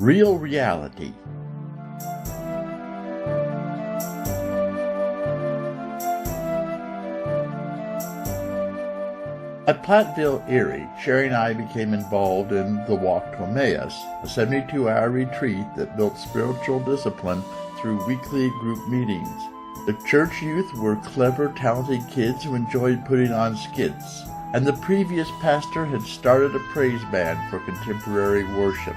Real reality. At Platteville, Erie, Sherry and I became involved in the Walk to Emmaus, a 72-hour retreat that built spiritual discipline through weekly group meetings. The church youth were clever, talented kids who enjoyed putting on skits, and the previous pastor had started a praise band for contemporary worship.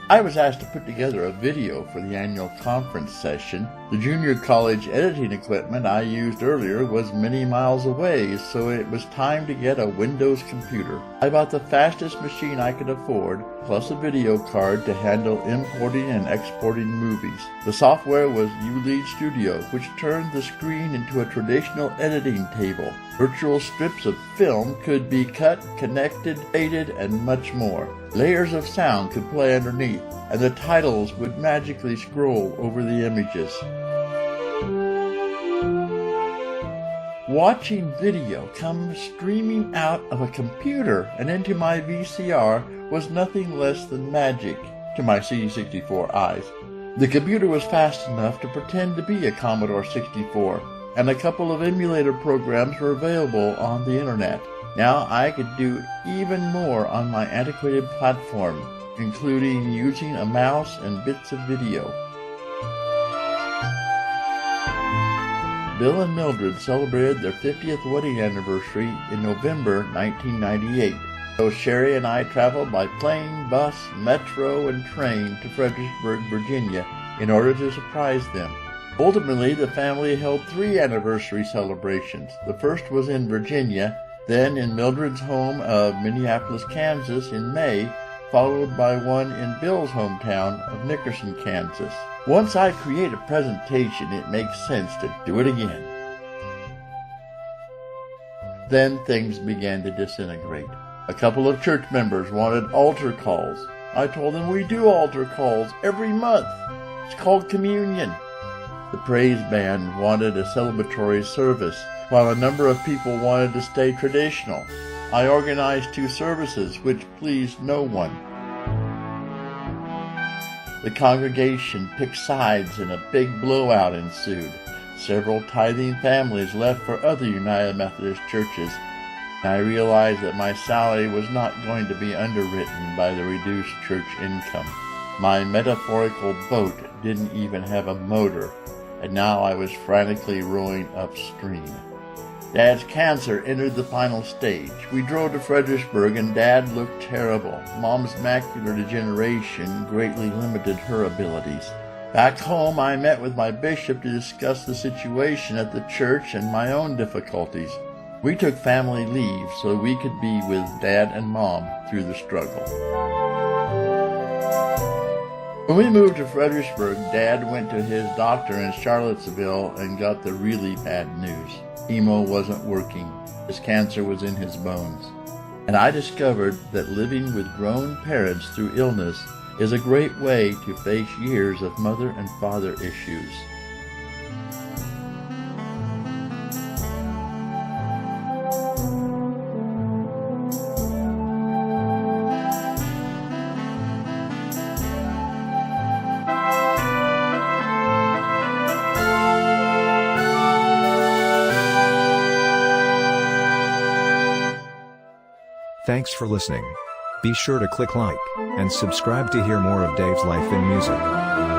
I was asked to put together a video for the annual conference session. The junior college editing equipment I used earlier was many miles away, so it was time to get a Windows computer. I bought the fastest machine I could afford, plus a video card to handle importing and exporting movies. The software was ULEAD Studio, which turned the screen into a traditional editing table. Virtual strips of film could be cut, connected, faded, and much more. Layers of sound could play underneath, and the titles would magically scroll over the images. Watching video come streaming out of a computer and into my VCR was nothing less than magic to my CD64 eyes. The computer was fast enough to pretend to be a Commodore 64, and a couple of emulator programs were available on the internet. Now I could do even more on my antiquated platform, including using a mouse and bits of video. Bill and Mildred celebrated their 50th wedding anniversary in November 1998. So Sherry and I traveled by plane, bus, metro, and train to Fredericksburg, Virginia, in order to surprise them. Ultimately, the family held 3 anniversary celebrations. The first was in Virginia, then in Mildred's home of Minneapolis, Kansas in May, followed by one in Bill's hometown of Nickerson, Kansas. Once I create a presentation, it makes sense to do it again. Then things began to disintegrate. A couple of church members wanted altar calls. I told them we do altar calls every month. It's called communion. The praise band wanted a celebratory service, while a number of people wanted to stay traditional. I organized 2 services, which pleased no one. The congregation picked sides and a big blowout ensued. Several tithing families left for other United Methodist churches. I realized that my salary was not going to be underwritten by the reduced church income. My metaphorical boat didn't even have a motor, and now I was frantically rowing upstream. Dad's cancer entered the final stage. We drove to Fredericksburg and Dad looked terrible. Mom's macular degeneration greatly limited her abilities. Back home, I met with my bishop to discuss the situation at the church and my own difficulties. We took family leave so we could be with Dad and Mom through the struggle. When we moved to Fredericksburg, Dad went to his doctor in Charlottesville and got the really bad news. Chemo wasn't working. His cancer was in his bones. And I discovered that living with grown parents through illness is a great way to face years of mother and father issues. Thanks for listening. Be sure to click like and subscribe to hear more of Dave's life in music.